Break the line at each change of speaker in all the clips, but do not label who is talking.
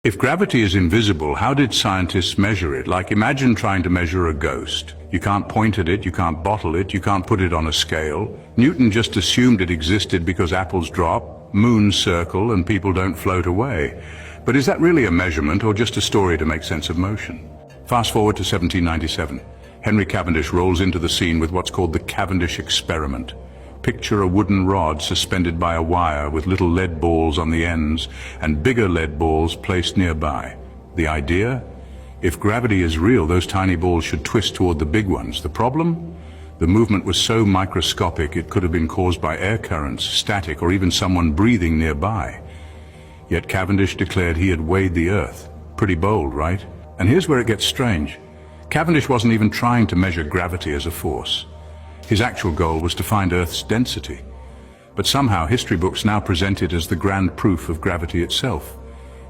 If gravity is invisible, how did scientists measure it? Like, imagine trying to measure a ghost. You can't point at it, you can't bottle it, you can't put it on a scale. Newton just assumed it existed because apples drop, moons circle, and people don't float away. But is that really a measurement or just a story to make sense of motion? Fast forward to 1797. Henry Cavendish rolls into the scene with what's called the Cavendish experiment. Picture a wooden rod suspended by a wire with little lead balls on the ends and bigger lead balls placed nearby. The idea? If gravity is real, those tiny balls should twist toward the big ones. The problem? The movement was so microscopic it could have been caused by air currents, static, or even someone breathing nearby. Yet Cavendish declared he had weighed the Earth. Pretty bold, right? And here's where it gets strange. Cavendish wasn't even trying to measure gravity as a force. His actual goal was to find Earth's density. But somehow history books now present it as the grand proof of gravity itself.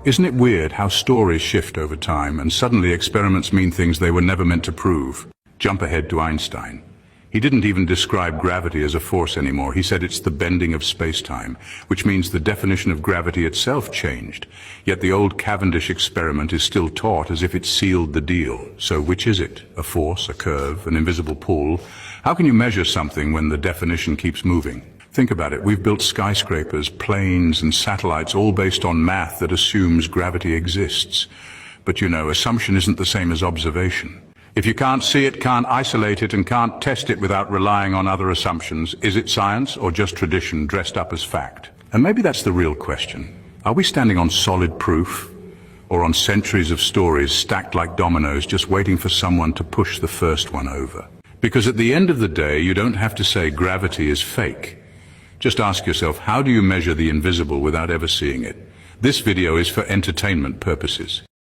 Isn't it weird how stories shift over time and suddenly experiments mean things they were never meant to prove? Jump ahead to Einstein. He didn't even describe gravity as a force anymore. He said it's the bending of space-time, which means the definition of gravity itself changed. Yet the old Cavendish experiment is still taught as if it sealed the deal. So which is it? A force, a curve, an invisible pull? How can you measure something when the definition keeps moving? Think about it. We've built skyscrapers, planes, and satellites all based on math that assumes gravity exists. But you know, assumption isn't the same as observation. If you can't see it, can't isolate it, and can't test it without relying on other assumptions, is it science or just tradition dressed up as fact? And maybe that's the real question. Are we standing on solid proof, or on centuries of stories stacked like dominoes, just waiting for someone to push the first one over? Because at the end of the day, you don't have to say gravity is fake. Just ask yourself, how do you measure the invisible without ever seeing it? This video is for entertainment purposes.